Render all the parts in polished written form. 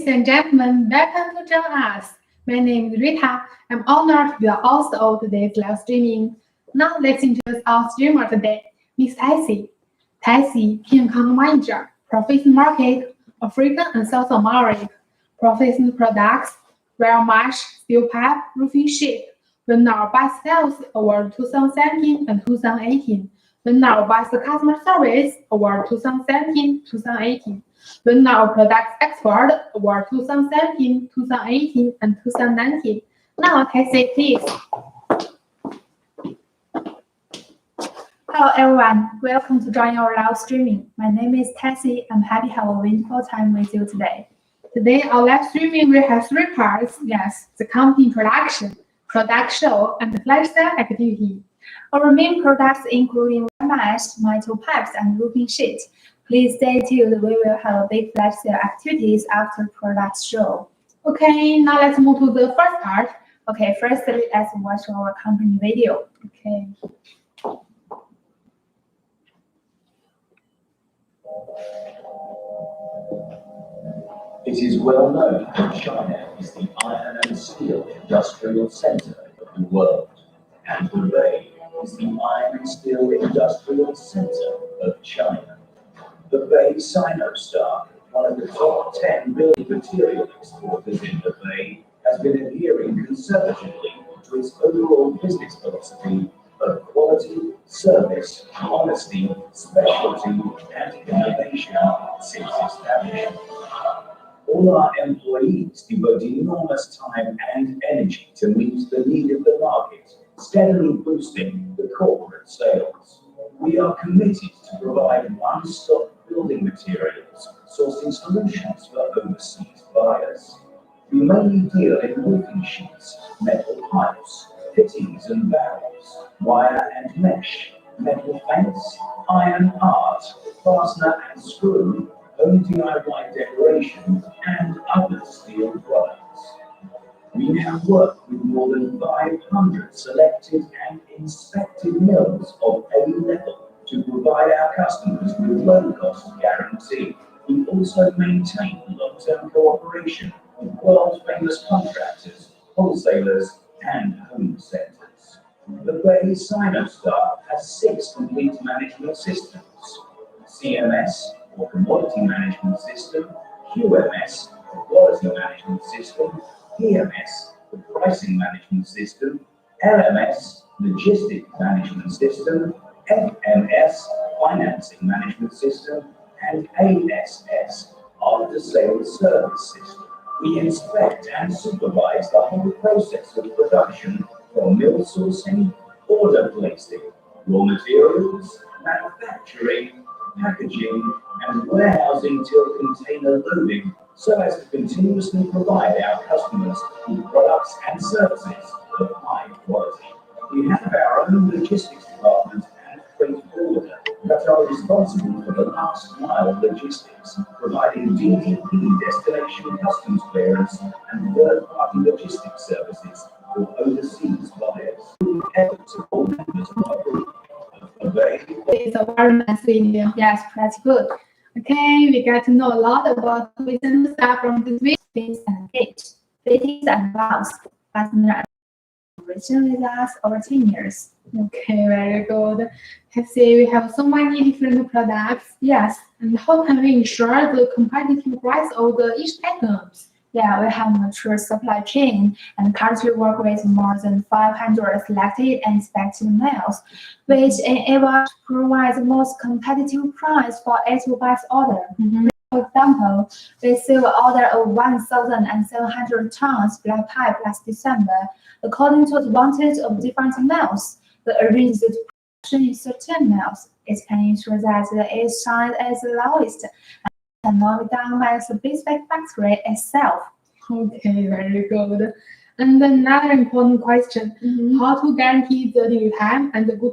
Ladies and gentlemen, welcome to join us. My name is Rita. I'm honored to be the host of today's live streaming. Now let's introduce our streamer today, Miss Tessie. Tessie, Key Account Manager, Professional Market, African and South America, Professional Products, Rail Mesh, Steel Pipe, Roofing Sheet. Winner Best Sales Award 2017 and 2018. Winner Best Customer Service Award 2017-2018. Winner of Product Export Award 2017, 2018, and 2019. Now, Tessie, please. Hello everyone, welcome to join our live streaming. My name is Tessie. I'm happy to have a wonderful time with you today. Today, our live streaming will have three parts. Yes, the company introduction, product show, and the flash sale activity. Our main products including mesh, metal pipes, and roofing sheet. Please stay tuned. We will have a big flash sale activities after product show. Okay, now let's move to the first part. Okay, first let's watch our company video. Okay. It is well known that China is the iron and steel industrial center of the world, and Hebei is the iron and steel industrial center of China. Hebei Sinostar, one of the top 10 building material exporters in Hebei, has been adhering conservatively to its overall business philosophy of quality, service, honesty, specialty, and innovation since establishment. All our employees devote enormous time and energy to meet the need of the market, steadily boosting the corporate sales. We are committed to provide one-stop building materials, sourcing solutions for overseas buyers. We mainly deal in roofing sheets, metal pipes, fittings and valves, wire and mesh, metal fence, iron art, fastener and screw, home DIY decoration, and other steel products. We now work with more than 500 selected and inspected mills of A level to provide our customers with low-cost guarantee. We also maintain long-term cooperation with world-famous contractors, wholesalers, and home centers. The Hebei Sinostar has 6 complete management systems: CMS, or Commodity Management System, QMS, the Quality Management System, PMS, the Pricing Management System, LMS, Logistics Management System, FMS, Financing Management System, and ASS, After Sales Service System. We inspect and supervise the whole process of production from mill sourcing, order placing, raw materials, manufacturing, packaging, and warehousing till container loading, so as to continuously provide our customers with products and services of high quality. We have our own logistics department and freight forwarder that are responsible for the last mile logistics, providing DDP destination customs clearance and third-party logistics services for overseas buyers. Efforts of all members of our group. It's a very nice video. Yes, pretty good. Okay, we get to know a lot about business stuff from this video. Fins and gauge, fittings and valves. Fastener originally with us over 10 years. Okay, very good. Tessie, we have so many different products. Yes. And how can we ensure the competitive price of each items? Yeah, we have mature supply chain and currently work with more than 500 selected and inspected mills, which enable us to provide the most competitive price for each box order. For example, we received an order of 1,700 tons black pipe last December. According to the advantage of different mills, we arranged the production in certain mills. It can ensure that the age shine is the lowest and not done by the specific factory itself. Okay, very good. And another important question, how to guarantee the delivery time and the good.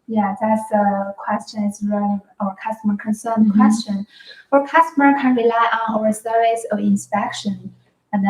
Yeah, that's a question. It's really our customer concern question. Our customer can rely on our service of inspection. And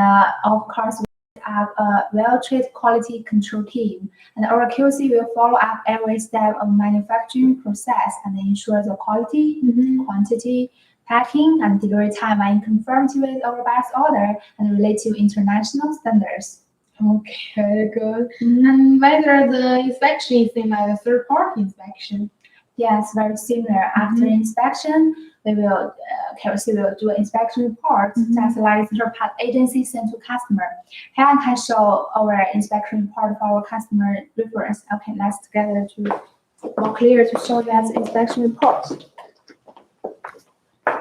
of course, we have a well-trained quality control team. And our QC will follow up every step of manufacturing process and ensure the quality, quantity, packing, and delivery time are in conformity with our buyer's order and relate to international standards. Okay, good. And whether the inspection is same as a third-party inspection. Yes, very similar. After inspection, we will KOC will do an inspection report, just like third-party agency sent to customer. Here I can show our inspection report for our customer reference. Okay, let's together to more clear to show that inspection report.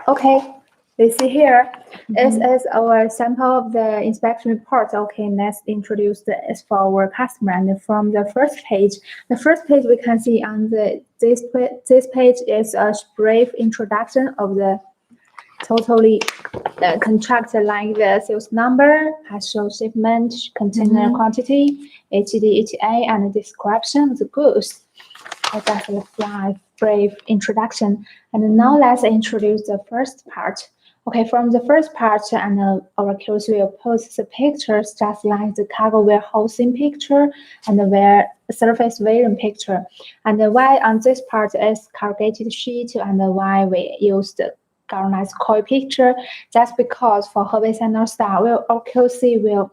Okay, we see here. This is our sample of the inspection report. Okay, let's introduce this for our customer. And from the first page we can see on this page is a brief introduction of the totally contract, like the sales number, partial shipment, container quantity, HED, HA, and the description of the goods. That's a brief introduction. And now let's introduce the first part. Okay, from the first part, and our KOC will post the pictures just like the cargo warehousing picture and the surface vision picture. And why on this part is corrugated sheet, and why we use the galvanized coil picture, just because for Hebei Sinostar, our KOC will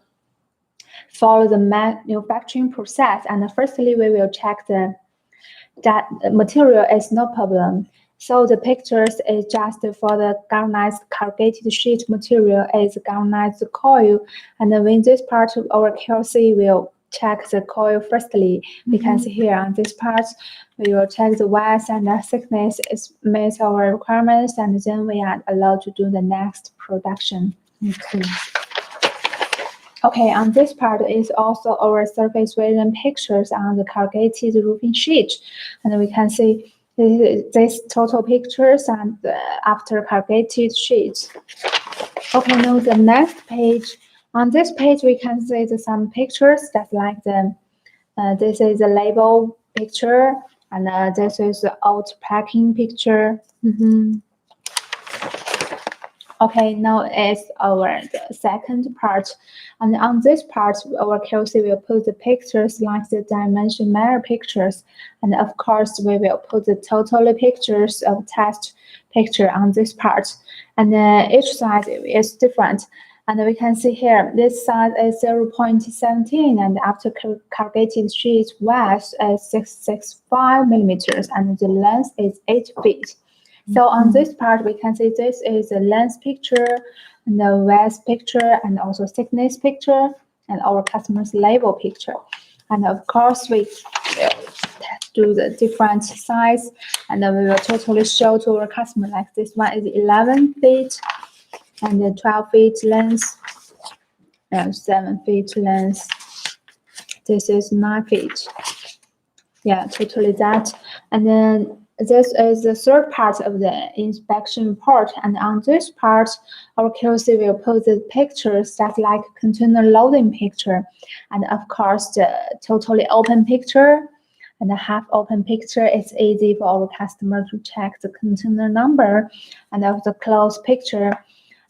follow the manufacturing process. And firstly, we will check that material is no problem. So the pictures is just for the galvanized corrugated sheet material is galvanized coil. And when this part of our KOC will check the coil firstly. We can see here on this part, we will check the width and the thickness is meets our requirements, and then we are allowed to do the next production. Okay, on this part is also our surface vision pictures on the corrugated roofing sheet. And we can see this total pictures and after corrugated sheets. Okay, now the next page. On this page, we can see some pictures that like this is a label picture, and this is the out packing picture. Okay, now is the second part. And on this part, our KOC will put the pictures like the dimension measure pictures. And of course, we will put the total pictures of test picture on this part. And each size is different. And we can see here, this size is 0.17, and after corrugated sheet width is 665 millimeters, and the length is 8 feet. So on this part, we can see this is the length picture, and the width picture, and also thickness picture, and our customer's label picture. And of course, we will do the different size, and then we will totally show to our customer, like this one is 11 feet, and then 12 feet length, and 7 feet length. This is 9 feet. Yeah, totally that. And then this is the third part of the inspection report. And on this part, our KOC will put the pictures that like container loading picture. And of course, the totally open picture and the half open picture is easy for our customer to check the container number, and of the closed picture.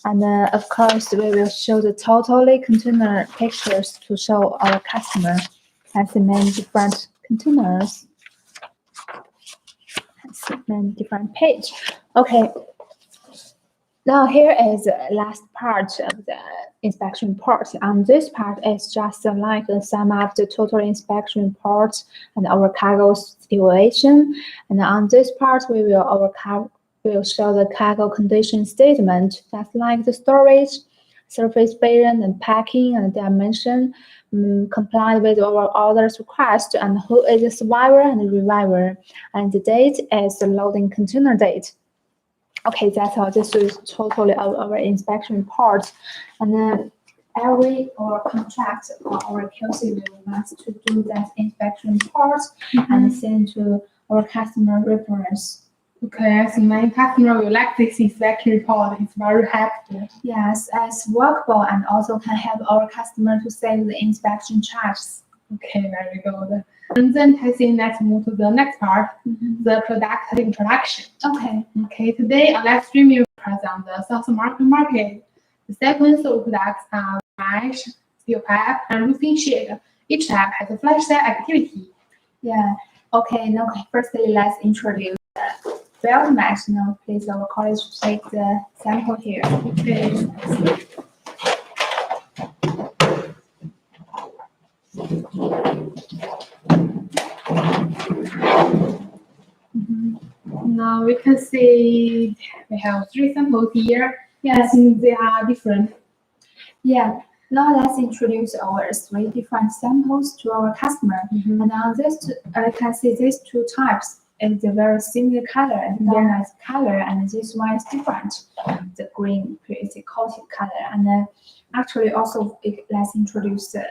And of course, we will show the totally container pictures to show our customer has many different containers. Many different page. Okay. Now here is the last part of the inspection report. On this part is just like the sum of the total inspection report and our cargo situation. And on this part, we will show the cargo condition statement. That's like the storage, surface vision, and packing and dimension. Comply with our orders request, and who is the survivor and the reviver, and the date is the loading container date. Okay, that's all. This is totally our inspection report. And then every our contract or our KOC will must to do that inspection report and send to our customer reference. Okay, I think my customer will like this inspection report. It's very helpful. Yes, it's workable and also can help our customer to save the inspection charges. Okay, very good. And then I think let's move to the next part, the product introduction. Okay, today our live stream will present the South American market. The sequence of products are mesh, steel pipe, and roofing sheet. Each type has a flash sale activity. Yeah. Okay. Now, firstly, let's introduce weld mesh. Now, please, our colleague take the sample here. Okay. Now we can see we have 3 samples here. Yes. And they are different. Yeah. Now let's introduce our 3 different samples to our customer. Mhm. And on this, you can see these 2 types is a very similar color and galvanized color, and this one is different. The green previously coated color, and actually also let's introduce the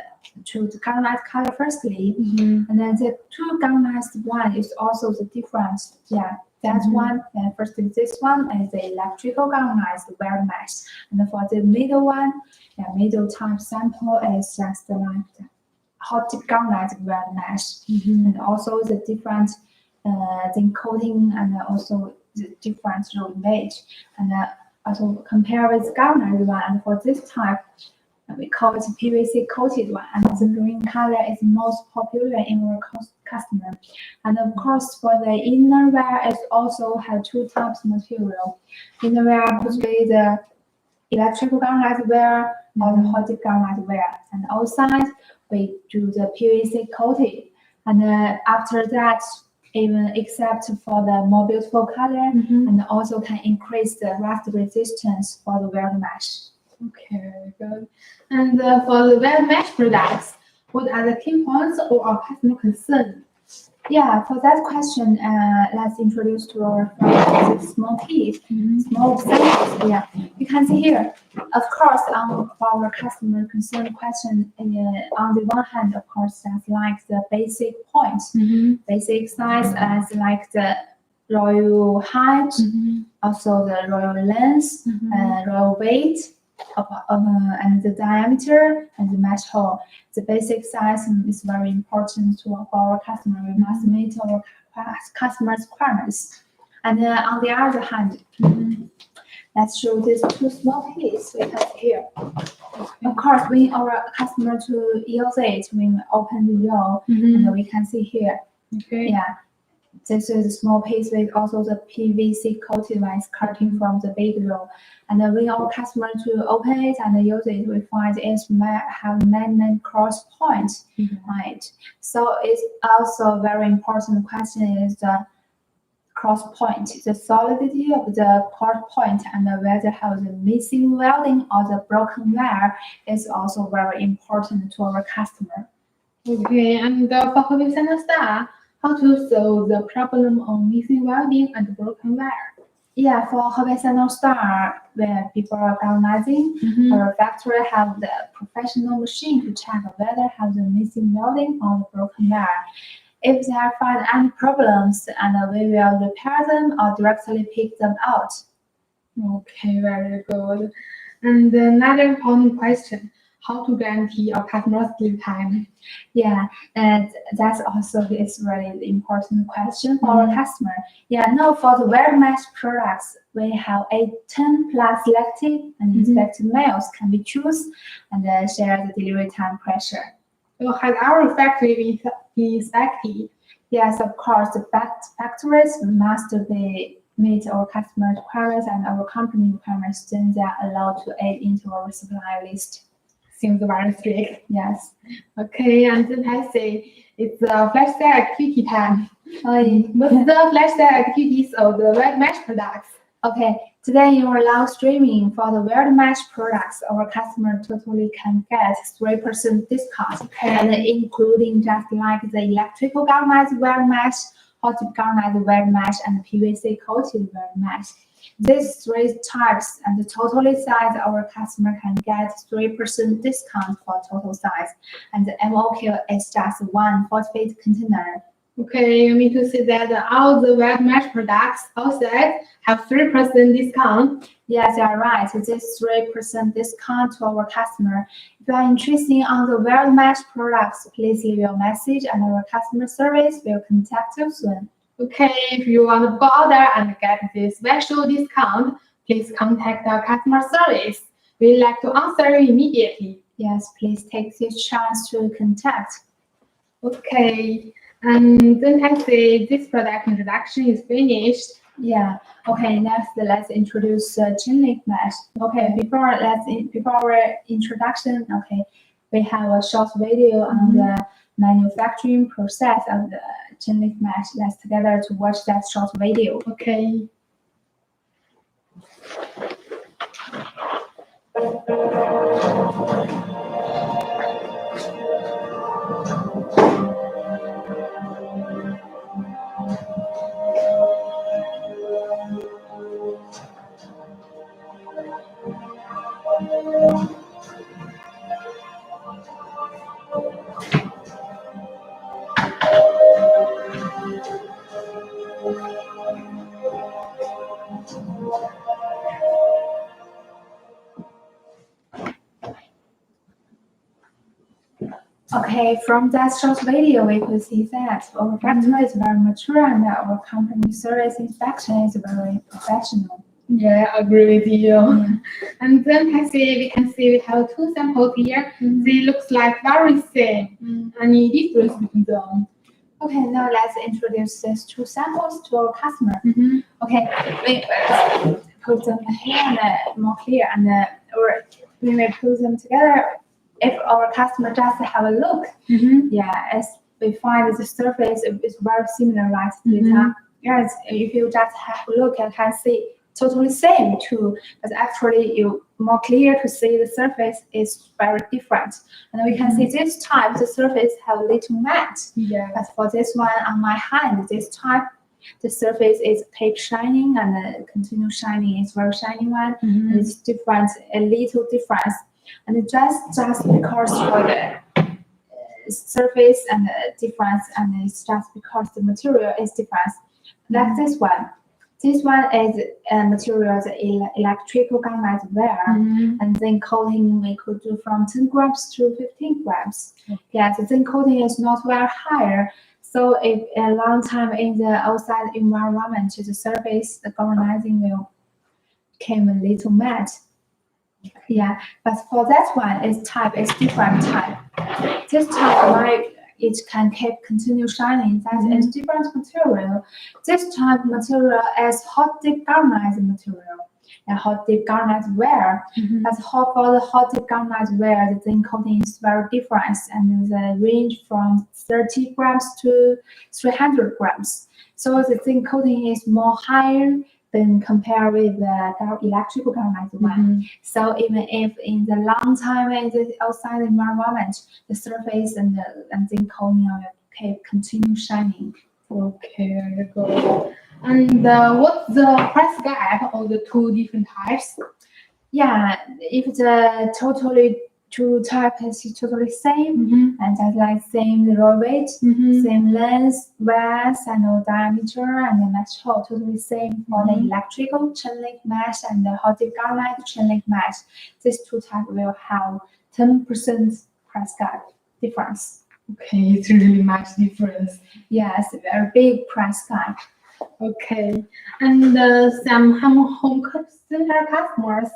galvanized color firstly, and then the 2 galvanized one is also the difference. Yeah, that one. And firstly, this one is the electrical galvanized weld mesh, and for the middle one, middle type sample is just like the hot dip galvanized weld mesh, and also the different zinc coating and also the different road weight, and also compare with galvanized one. And for this type, we call it PVC coated one, and the green color is most popular in our customer. And of course, for the inner wear, it also have 2 types of material. Inner wear could be the electrical galvanized wear or the hot dip galvanized wear, and outside we do the PVC coated, and after that, even except for the more beautiful color, and also can increase the rust resistance for the weld mesh. Okay, very good. And for the weld mesh products, what are the key points or our customer concern? Yeah, for that question, let's introduce to our small piece, small samples. Yeah, you can see here. Of course, for our customer concern question, on the one hand, of course, that's like the basic points, basic size as like the royal height, also the royal length, royal weight, and the diameter and the mesh hole. The basic size is very important for our customer. We must meet our customers' requirements. And on the other hand, let's show these 2 small pieces we have here. Of course, when our customer to use it, we open the roll, and we can see here. Okay. Yeah. This is a small piece with also the PVC coated one is cutting from the big roll. And when our customer to open it and use it, we find it might have many cross points, right? So it's also very important question is the cross point, the solidity of the cross point, and whether have the missing welding or the broken wear is also very important to our customer. Okay, and for Hebei Sinostar, how to solve the problem of missing welding and broken wear? Yeah, for Hebei Sinostar, where people are galvanizing, our factory have the professional machine to check whether have the missing welding or the broken wear. If they find any problems, and we will repair them or directly pick them out. Okay, very good. And another important question, how to guarantee our customers' lead time? Yeah, and that's also is really important question for our customer. Yeah, now for the weld mesh products, we have 10 plus selected and inspected males can be choose and share the delivery time pressure. Has our factory been inspected? Yes, of course, the factories must be meet our customer requirements and our company requirements, then they are allowed to add into our supplier list. Seems very strict. Yes. Okay, and then I say it's the flash sale activity time. What's the flash sale activities of the weld mesh products? Okay, today in our live streaming for the weld mesh products, our customer totally can get 3% discount, and including just like the electrical galvanized weld mesh, hot dip galvanized weld mesh, and PVC coated weld mesh. These 3 types and the total size, our customer can get 3% discount for total size, and the MOQ is just 1 40-feet container. Okay, you mean to say that all the weld mesh products outside have 3% discount? Yes, you are right. This 3% discount to our customer. If you are interested on the weld mesh products, please leave your message and our customer service will contact you soon. Okay, if you want to order and get this special discount, please contact our customer service. We'd like to answer you immediately. Yes, please take this chance to contact. Okay, and then I say this product introduction is finished. Yeah. Okay. Next, let's introduce chain link mesh. Okay. Before our introduction, okay, we have a short video on the manufacturing process of the chain link mesh. Let's together to watch that short video. Okay. Okay, from that short video, we could see that our factory is very mature and our company service inspection is very professional. Yeah, I agree with you. Yeah. And then we can see we have two samples here. They looks like very same. Any difference between them? Okay, now let's introduce these two samples to our customer. Okay, we put them here and more clear, and or we may put them together. If our customer just have a look, as we find the surface is very similar, right? Yes, if you just have a look, you can see totally same too, but actually you more clear to see the surface is very different. And we can see this type, the surface have little matte. Yeah. But for this one on my hand, this type, the surface is keep shining and continue shining. It's very shiny one. And it's different, a little difference. And just because for the surface and the difference, and it's just because the material is different. Like this one. This one is material, the electrical galvanized wire, and then coating we could do from 10 grams to 15 grams. Yeah, the zinc coating is not very higher. So if a long time in the outside environment, the surface, the galvanizing will become a little matte. Yeah, but for that one, its type is different type. This type, why it can keep continue shining, that is different material. This type material is hot dip galvanized material. And hot dip galvanized wire. But for the hot dip galvanized wire, the zinc coating is very different, and the range from 30 grams to 300 grams. So the zinc coating is more higher than compared with the electrical galvanized one. So even if in the long time in the outside environment, the surface and the zinc coating will continue shining. Okay, very good. And what's the price gap of the two different types? Yeah, if the totally two types is totally same, and that's like same raw weight, same length, width, and diameter, and the mesh hole totally same for the electrical chain link mesh and the hot dip galvanized chain link mesh. These two types will have 10% price gap difference. Okay, it's really much difference. Yes, very big price gap. Okay, and some home center customers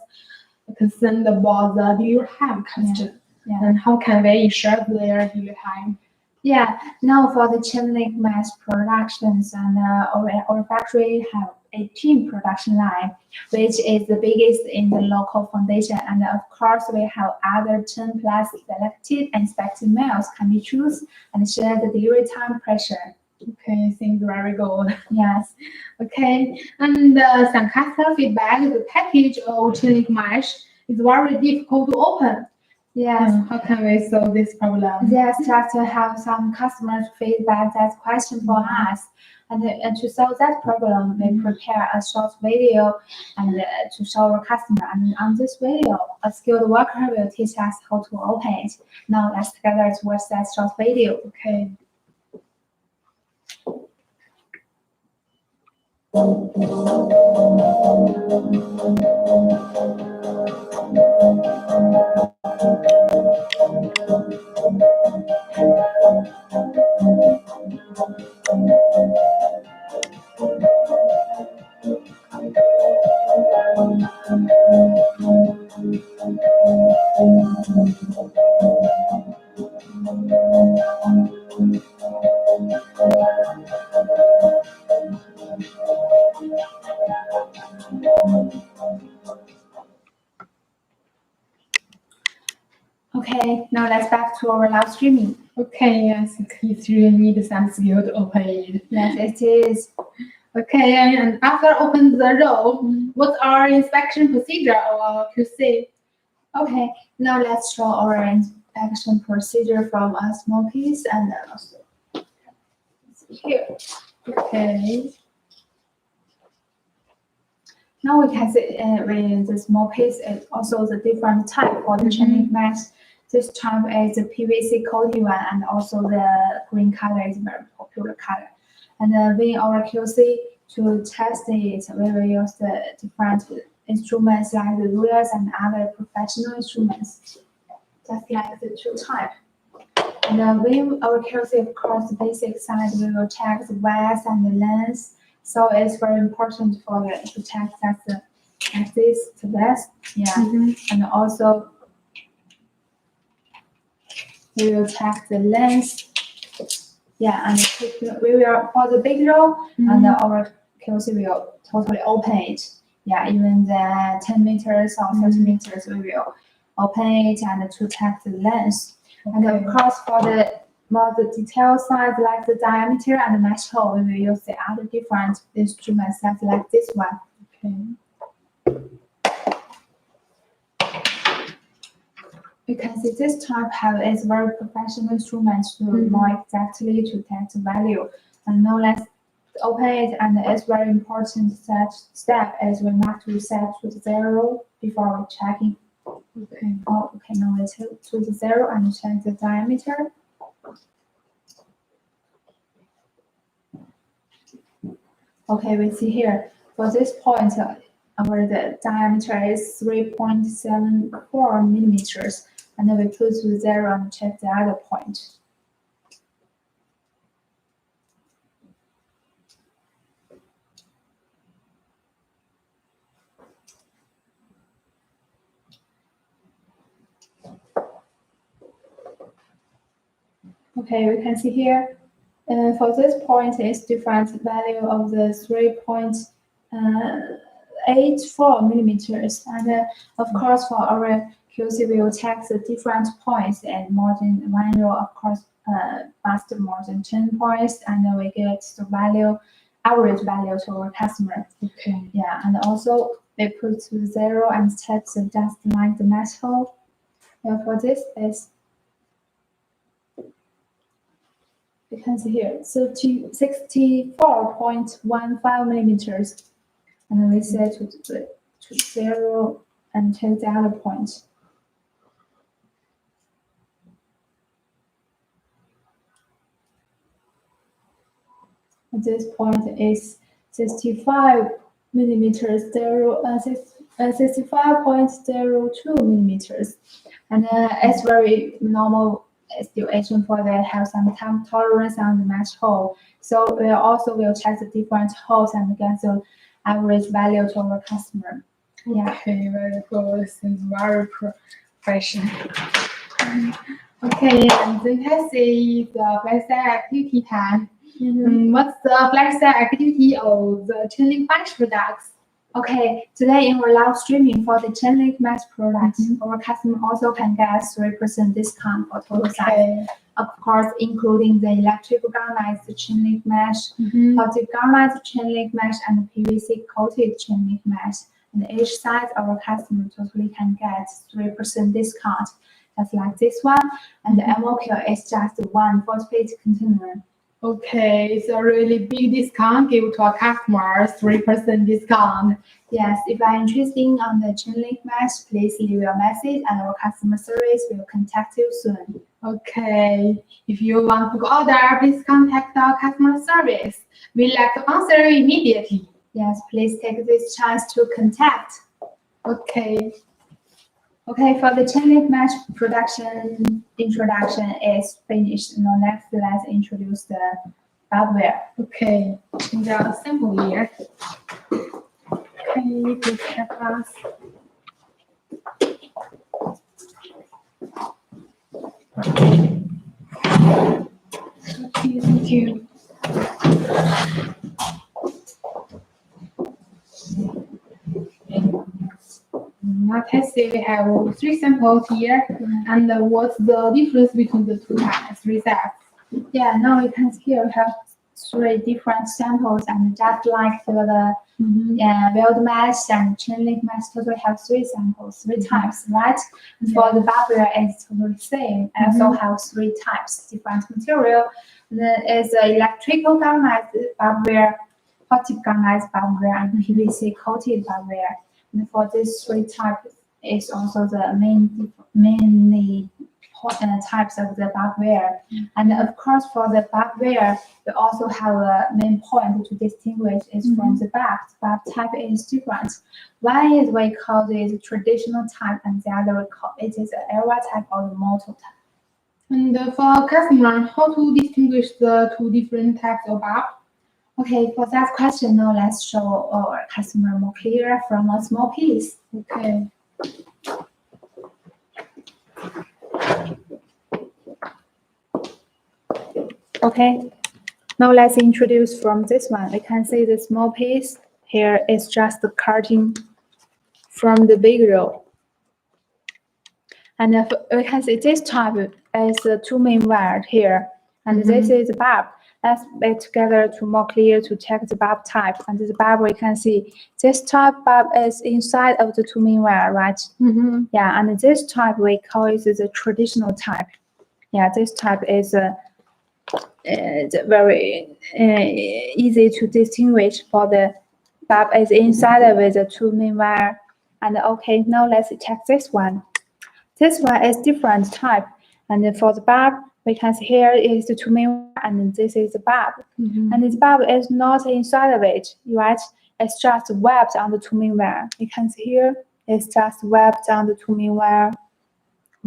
concerned about the delivery time question. And how can we ensure their delivery time? Yeah, now for the chain link mesh productions, and our factory have 18 production line, which is the biggest in the local foundation. And of course, we have other 10 plus selected and inspected mills can be choose and share the delivery time pressure. Okay, seems very good. Yes. Okay, and some customer feedback, the package of chain link mesh is very difficult to open. Yes. How can we solve this problem? Yes, just to have some customers feedback that question for us. And to solve that problem, we prepare a short video and to show our customer. And on this video, a skilled worker will teach us how to open it. Now let's together to watch that short video. Okay. Okay, now let's back to our live streaming. Okay, I think it really needs some skill to open it. Yes, it is. Okay, and after open the row, what's our inspection procedure or QC? Okay, now let's show our inspection procedure from a small piece and then also here. Okay. Now we can see with the small piece is also the different type for the chain link mesh. This type is the PVC coated one, and also the green color is very popular color. And when our QC to test it, we will use the different instruments like the rulers and other professional instruments, just like the two type. And when our QC, of course, the basic side, we will check the width and the length. So it's very important for the to check that like this the best. Yeah. And also we will check the length. Yeah, and we will for the big row and our QC will totally open it. Yeah, even the 10 meters or 30 meters we will open it and to check the length. And of course for the more the detailed side like the diameter and the mesh hole, we will use the other different instruments that's like this one. Okay. You can see this type is very professional instrument to more exactly to test the value. And now let's open it, and it's very important step is we must reset to the 0 before we checking. Okay. Oh, okay, now let's hit to the 0 and check the diameter. Okay, we see here for this point, the diameter is 3.74 millimeters, and then we put to 0 and check the other point. Okay, we can see here. For this point, is different value of the 3.84 millimeters, and of course for our QC, we will check the different points and more than one row. Of course, must more than 10 points, and then we get the value, average value to our customer. Okay. Yeah, and also we put to 0 and check the just like the mesh hole. Yeah, for this is. You can see here, 64.15 millimeters, and then we set to 0 and check the other point. At this point is 65 millimeters, 65.02 millimeters, and it's very normal situation for the have some time tolerance on the mesh hole. So we also will check the different holes and get the average value to our customer. Yeah. Okay, very good. This is very professional. Okay, and then you can see the flexi activity time. What's the flexi activity of the chain link mesh products? Okay, today in our live streaming for the chain link mesh products, our customer also can get 3% discount for total size. Of course, including the electrical galvanized chain link mesh, plastic galvanized chain link mesh, and PVC coated chain link mesh. And each size, our customer totally can get 3% discount, just like this one. And the MOQ is just one 40-feet container. Okay, it's a really big discount give to our customers, 3% discount. Yes, if you are interested on the chain link mesh, please leave your message and our customer service will contact you soon. Okay, if you want to order, please contact our customer service. We'd like to answer you immediately. Yes, please take this chance to contact. Okay. Okay, for the chain link mesh production introduction is finished. Now next, let's introduce the hardware. Okay, in the assembly. Can you please help us? Okay, thank you. can see we have 3 samples here. And what's the difference between the two types, 3 sets? Yeah, now you can see here we have 3 different samples, and just like for the weld mesh and chain link mesh, totally have 3 samples, 3 types, right? And for the barrier, it's totally same. I also have 3 types, different material. And then is electrical galvanized barrier, hot dip galvanized barrier, and PVC coated barrier. And for these 3 types, is also the mainly types of the barrier. And of course, for the barrier, we also have a main point to distinguish is from the barb. Barb type is different. One is we call it traditional type, and the other we call it is an era type or the motor type. And for customer, how to distinguish the 2 different types of barb? Okay, for that question, now let's show our customer more clear from a small piece. Okay. Okay, now let's introduce from this one. We can see the small piece here is just the cutting from the big roll. And we can see this type is the 2 main wire here, and this is the barb. Let's make together to more clear to check the barb type. And the barb, we can see this type barb is inside of the 2 main wire, right? Yeah, and this type we call it the traditional type. Yeah, this type is very easy to distinguish for the barb is inside of the 2 main wire. And okay, now let's check this one. This one is different type, and for the barb, we can see here is the 2 main wire, and this is the barb. And this barb is not inside of it, right? It's just webbed on the 2 main wire. You can see here, it's just webbed on the 2 main wire.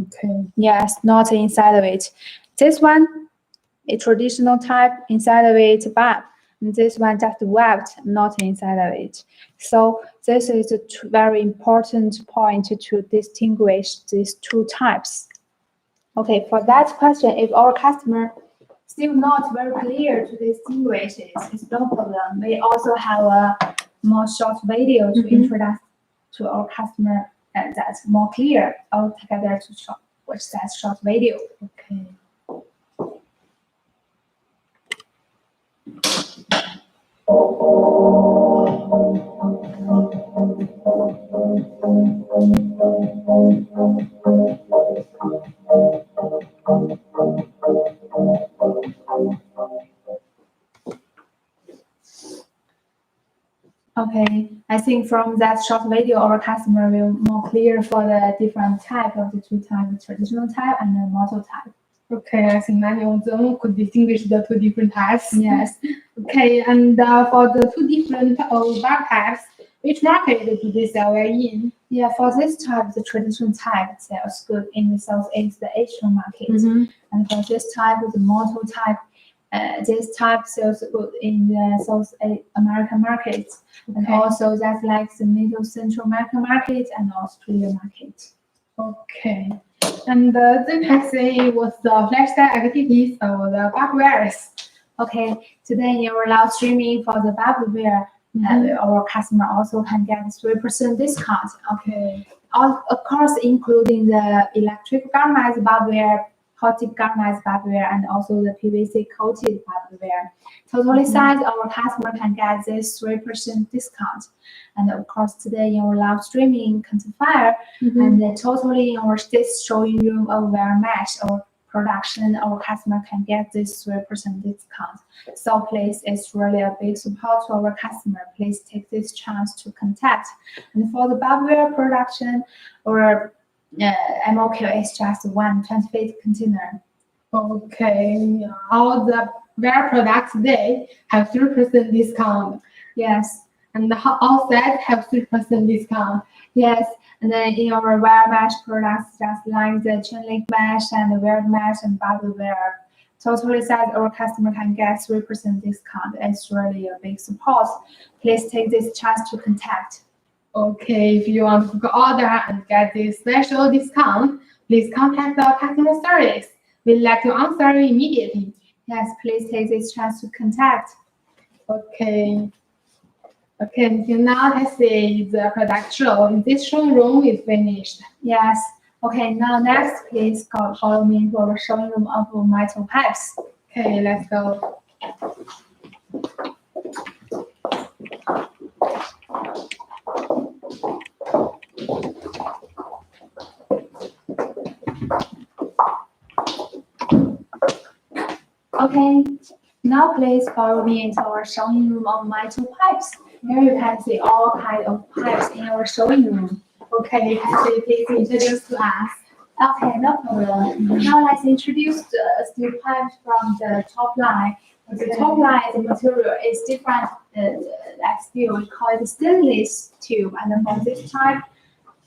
Okay. Yes, not inside of it. This one, a traditional type, inside of it, barb. And this one just webbed, not inside of it. So this is a very important point to distinguish these 2 types. Okay, for that question, if our customer still not very clear to distinguish it, it's no problem. We also have a more short video to introduce to our customer that's more clear altogether to watch that short video. Okay. Okay, I think from that short video, our customer will more clear for the different type of the 2 types, traditional type and the model type. Okay, I think many of them could distinguish the 2 different types. Yes. Okay, and for the 2 different barb types, which market do they sell well in? Yeah, for this type, the traditional type sells good in the Southeast Asian market. And for this type, the model type, this type sells good in the South American market. And also that's like the Middle Central American market and Australia market. Okay. And then can say what's the lifestyle activities of the barb wearers? Okay, today in our live streaming for the barb wear, our customer also can get 3% discount. Okay. Of course, including the electric galvanized barb wear, hot dip galvanized barb wear, and also the PVC coated barb wear. Totally size, our customer can get this 3% discount. And of course, today in our live streaming quantifier, and then totally in our this showing room of wear mesh or production, our customer can get this 3% discount. So please, it's really a big support to our customer. Please take this chance to contact. And for the barb wear production or MOQ is just 120-feet container. Okay, all the wear products today have 3% discount. Yes. And all sets have 3% discount. Yes. And then in our wear mesh products, just like the chain link mesh and the weld mesh and barb wear, totally size our customer can get 3% discount. It's really a big support. Please take this chance to contact. Okay, if you want to order and get this special discount, please contact our customer service. We'd like to answer you immediately. Yes, please take this chance to contact. Okay. Okay, until now, let's say the product show. This showroom is finished. Yes. Okay, now next, please follow me for the showing room of metal pipes. Okay, let's go. Okay, now please follow me into our showing room of metal pipes. Here you can see all kinds of pipes in our showing room. Okay, Cassie, please introduce to us. Okay, no problem. Now let's introduce the steel pipe from the top line. The top line, the material is different like steel. We call it stainless tube. And for this type,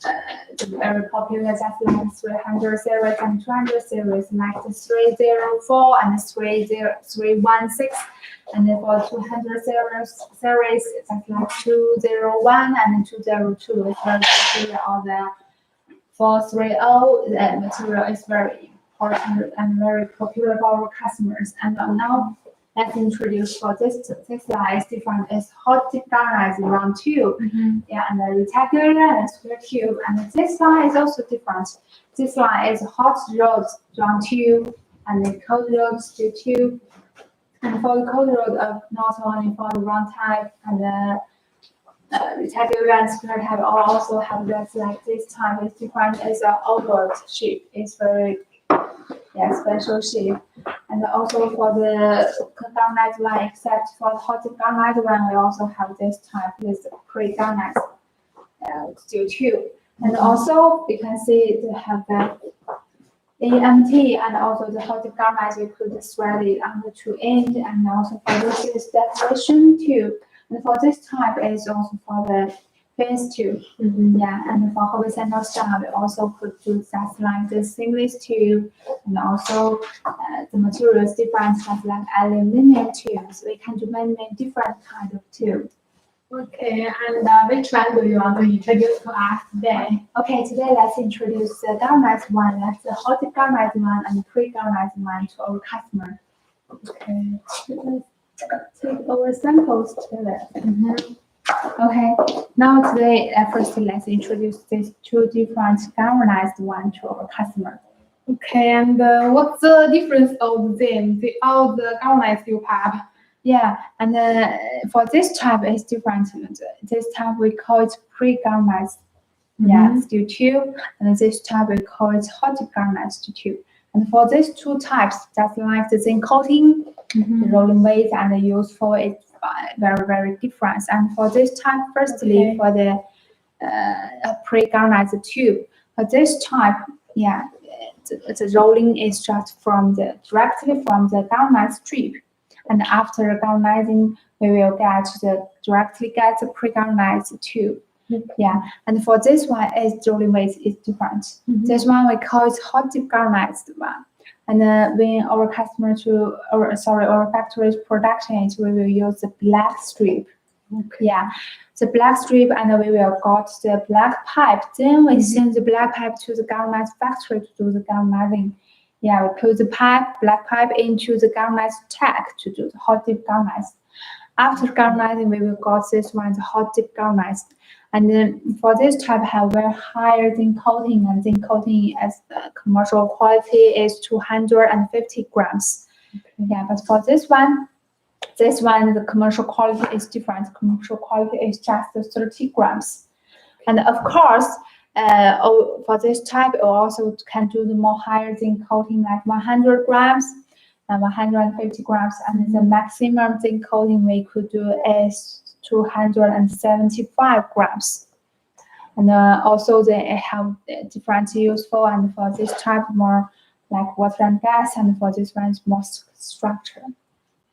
the very popular just like 300 series and 200 series, like the 304 and 316. And then for 200 series, just like 201 and 202. It's very popular. All the 430, the material is very important and very popular for our customers. And now let's introduce for this line is different. It's hot dip galvanized round tube, yeah, and the rectangular and square tube. And this line is also different. This line is hot rolled round tube and the cold rolled steel tube. And for the cold rolled, not only for the round type and the rectangular and square type also have this like this type is different. It's an oval shape. It's very special shape. And also for the galvanized one, except for the hot galvanized one, we also have this type with pre-galvanized steel tube. And also you can see they have the AMT and also the hot galvanized. We could thread it on the two ends, and also for this is decoration tube. And for this type is also for the fence tube. Yeah, and for Hebei Sinostar, we also could do that like the seamless tube, and also the material is different, such like aluminum tubes. We can do many different kind of tube. Okay, and which one do you want to introduce to us today? Okay, today let's introduce the galvanized one, that's the hot galvanized one and pre-galvanized one to our customer. Okay, let's take our samples together. Okay, now today first let's introduce these two different galvanized one to our customer. Okay, and what's the difference of them? All the galvanized steel pipe. Yeah, and for this type is different. This type we call it pre-galvanized, steel tube, and this type we call it hot galvanized tube. And for these two types, just like the zinc coating, the rolling weight and useful is very different. And for this type, firstly for the pre-galvanized tube, for this type, the rolling is just directly from the galvanized strip. And after galvanizing, we will directly get the pre-galvanized tube. Yeah, and for this one, its rolling weight is different. This one we call it hot dip galvanized one. And when our our factory's production, we will use the black strip. Yeah, the black strip, and we will got the black pipe. Then we send the black pipe to the galvanized factory to do the galvanizing. Yeah, we put the black pipe into the galvanized tank to do the hot dip galvanized. After galvanizing, we will got this one, the hot dip galvanized. And then for this type, have very higher zinc coating, and zinc coating as the commercial quality is 250 grams. Yeah, but for this one, the commercial quality is different. Commercial quality is just 30 grams. And of course, for this type, we also can do the more higher zinc coating, like 100 grams and 150 grams. And the maximum zinc coating we could do is 275 grams. And also they have different useful, and for this type more like water and gas, and for this one is more structure.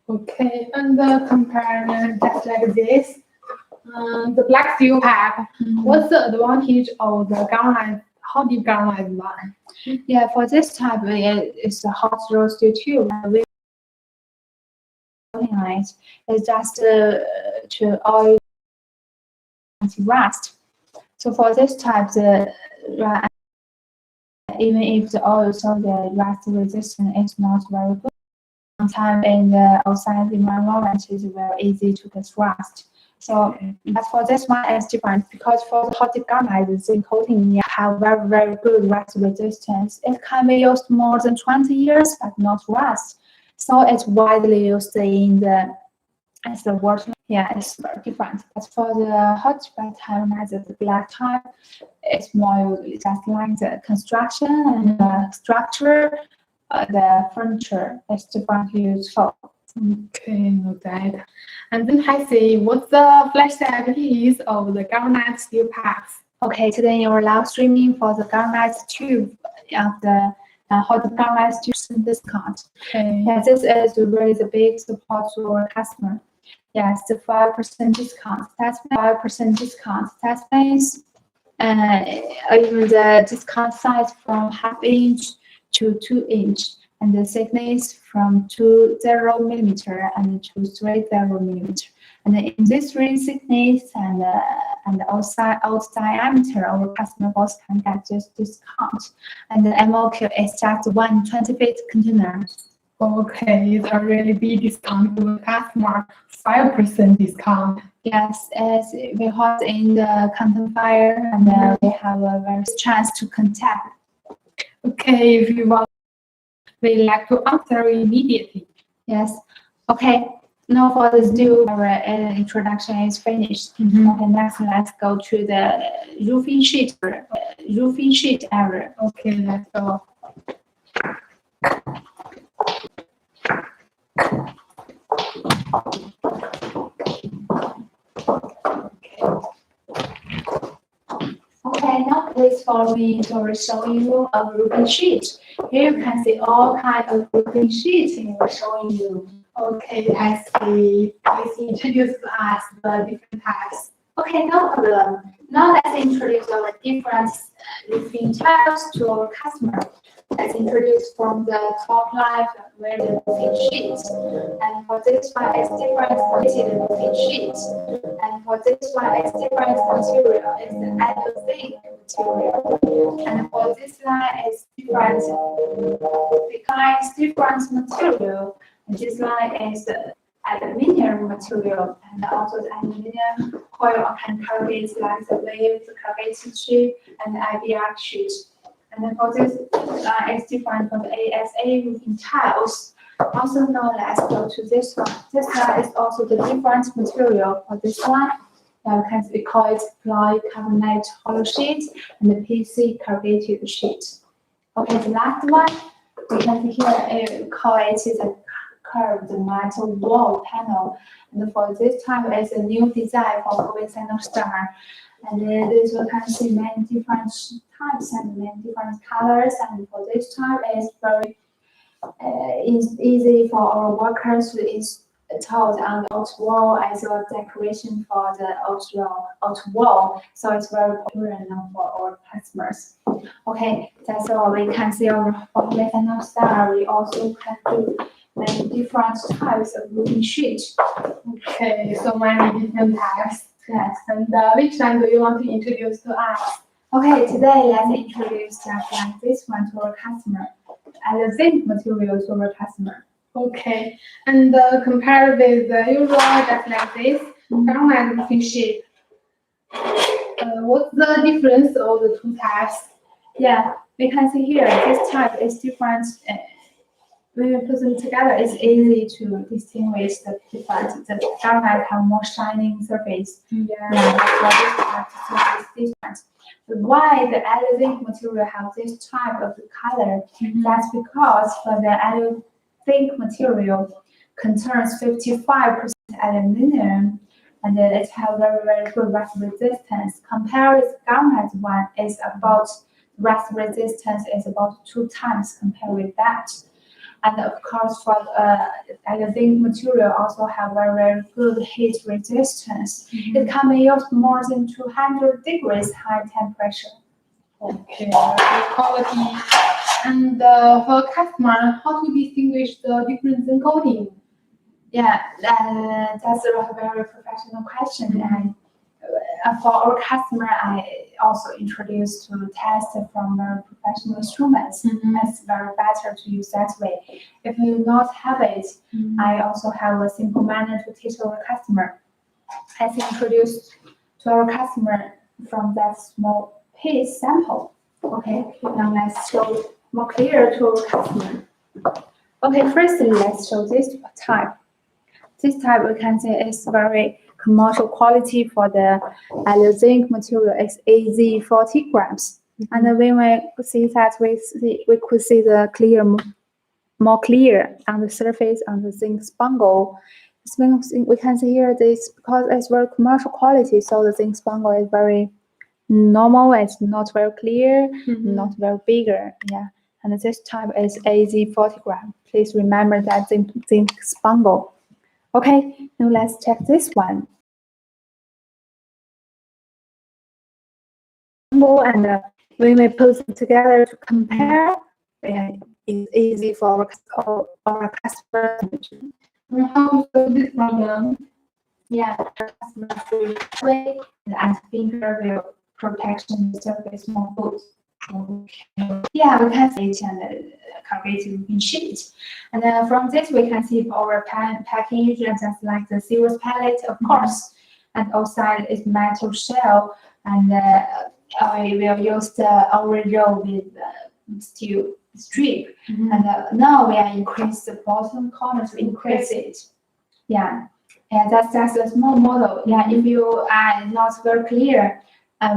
Okay, and compare just like this, the black steel pipe. What's the advantage of the galvanized, hot dip galvanized one? Yeah, for this type, it's a hot rolled steel tube. It's just to oil anti-rust. So for this type, even if the oil so the rust resistance is not very good, sometimes in the outside environment is very easy to get rust. So but for this one, it's different because for the hot galvanized zinc coating, have very good rust resistance. It can be used more than 20 years, but not rust. So it's widely used in the as the water. Yeah, it's very different. But for the hot galvanized the black type, it's more usually just like the construction and the structure, the furniture. It's different useful. Okay, know that. And then I say, what's the flexibilities of the galvanized steel pipes? Okay, today in our live streaming for the galvanized tube of the hot galvanized tube discount. Okay. Yeah, this is really the big support to our customer. Yes, the 5% discount. That's 5% discount. That means even the discount size from ½ inch to 2 inch, and the thickness from 20 millimeter and to 30 millimeter. And in this range thickness and out diameter, our customer both can get this discount. And the MOQ is just 120-feet container. Okay, it's a really big discount to the customer, 5% discount. Yes, as we hold in the content fire, and we have a very chance to contact. Okay, if you want, we like to answer immediately. Yes. Okay. Now for this due, our introduction is finished. Okay, next let's go to the roofing sheet area. Okay, let's go. Okay, now please follow me to showing you a roofing sheet. Here you can see all kinds of roofing sheets we're showing you. Okay, I see. Please introduce to us the different types. Okay, no problem. Now let's introduce our different roofing types to our customer. Let's introduce from the top left where the roofing sheets. And for this one, it's different quality roofing sheets. And for this one, it's different material. It's the aluminum material. And for this one, it's different material. And this one is the aluminum material, and also the aluminum coil can corrugate like the waves, the corrugated sheet, and the IBR sheet. And then for this, it's different from the ASA roofing tiles. Also now let's go to this one. This one is also the different material for this one. We call it polycarbonate hollow sheet and the PC corrugated sheet. Okay, the last one, we can see here, we call it a curved metal wall panel. And for this time, it's a new design for Sinostar. And then this we can see many different types and many different colors. And for this time, it's very easy for our workers to install on the out wall as a decoration for the out wall. So it's very popular now for our customers. Okay, that's all. We can see our Sinostar. We also can do many different types of roofing sheet. Okay, so many different types. Yes. And which one do you want to introduce to us? Okay, today let's introduce just like this one to our customer, and the zinc material to our customer. Okay, and compared with the usual just like this, galvanized roofing sheet, what's the difference of the two types? Yeah, we can see here this type is different. When you put them together, it's easy to distinguish the different. The galvanized have more shining surface. Yeah. That's why this is different. But why the alu-zinc material have this type of color? That's because for the alu-zinc material contains 55% aluminum, and it has very good rust resistance. Compared with galvanized one, is about rust resistance is about 2 times compared with that. And of course, for alu-zinc material also have very good heat resistance. It can be used more than 200 degrees high temperature. Okay, good quality. And for customer, how to distinguish the difference in coating? Yeah, that's a very professional question. And for our customer, I also introduced to test from very professional instruments. It's very better to use that way. If you not have it, I also have a simple manner to teach our customer. has introduced to our customer from that small piece sample. Okay, now let's show more clear to our customer. Okay, first let's show this type. This type we can say is very commercial quality for the zinc material. It's AZ 40 grams. And then when we see that, we could see the more clear on the surface on the zinc spangle. We can see here this because it's very commercial quality, so the zinc spangle is very normal. It's not very clear, not very bigger. Yeah, and this type is AZ 40 gram. Please remember that zinc spangle. Okay, now let's check this one. And when we put them together to compare, it's easy for our customers. How to solve this problem? Yeah, the customer will play and finger will protection the surface more good. Yeah, we can see it and calculate in sheet. And then from this, we can see our package just like the silver palette, of course. And outside is metal shell. And we will use the original with steel strip. And now we are increase the bottom corner to increase it. Yeah. And that's just a small model. Yeah, if you are not very clear,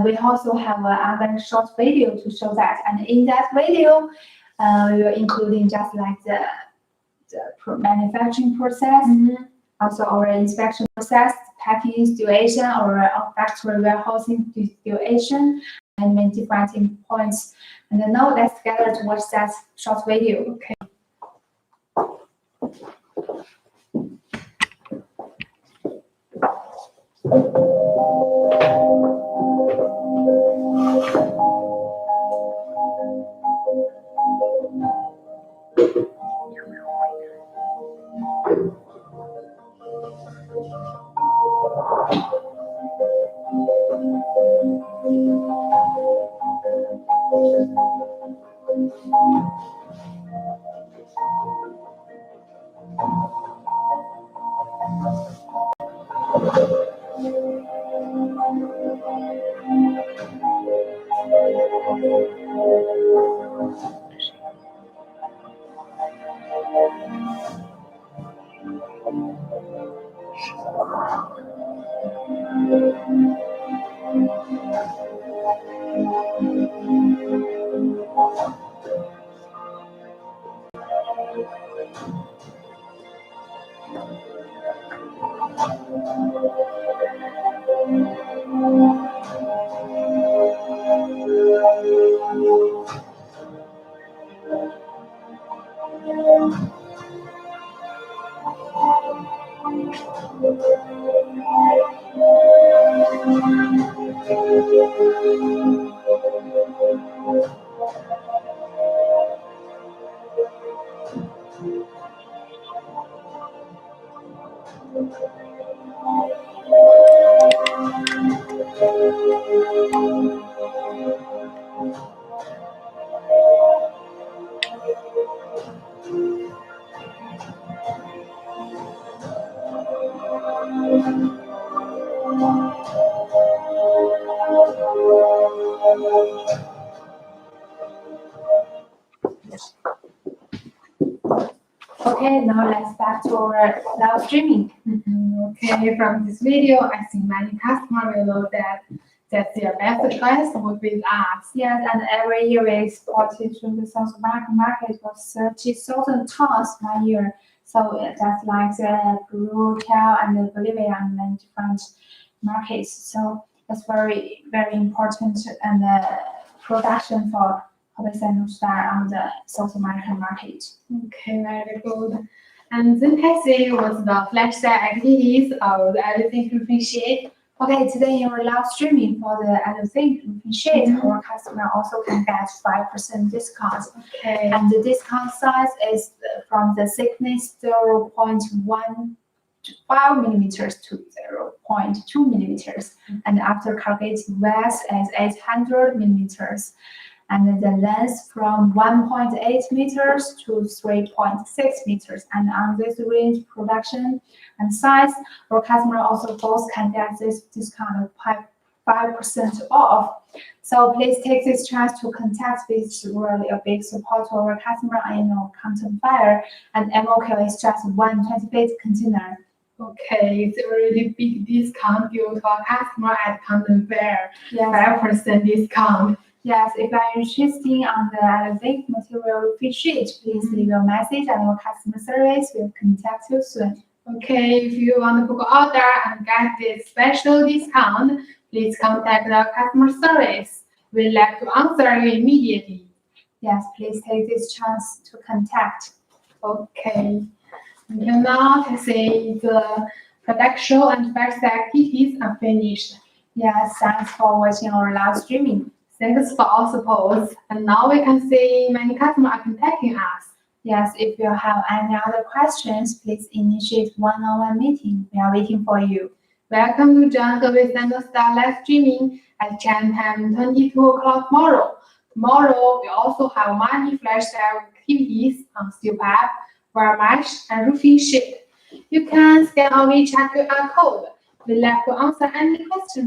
we also have another short video to show that. And in that video, we will including just like the manufacturing process, also our inspection process, packing installation, or our factory warehousing installation, and many different points. And then now let's gather to watch that short video. Okay. Okay, now let's back to our live streaming. Okay, from this video, I think many customers will know that their best choice would be us. Yes, and every year we exported to the South American market for 30,000 tons per year. So that's like the Peru, and Bolivia and many different markets. So that's very, very important and production for Sinostar on the South American market. Okay, very good. And then Cassie was the flash sale activities of the everything to appreciate. Okay, today in our live streaming for the everything to appreciate, our customer also can get 5% discount. Okay. And the discount size is from the thickness 0.15 millimeters to 0.2 millimeters. And after calculating width is 800 millimeters. and the length from 1.8 meters to 3.6 meters. And on this range production and size, our customer also both can get this discount of 5% off. So please take this chance to contact. This is really a big support to our customer. I know content fire and MOQ is just 128 container. Okay, it's a really big discount due to our customer at Content Fair. Yes. 5% discount. Yes, if you are interested on the Elevate material free sheet, please leave your message and our customer service will contact you soon. Okay, if you want to book order and get this special discount, please contact our customer service. We'd like to answer you immediately. Yes, please take this chance to contact. Okay. Until now, I say the production and first activities are finished. Yes, thanks for watching our live streaming. Thanks for all support. And now we can see many customers are contacting us. Yes, if you have any other questions, please initiate one-on-one meeting. We are waiting for you. Welcome to join with Sinostar live streaming at China time 22 o'clock tomorrow. Tomorrow, we also have many flash sale activities on steel pipe, wire mesh, and roofing sheet. You can scan or WeChat QR code. We'd like to answer any questions.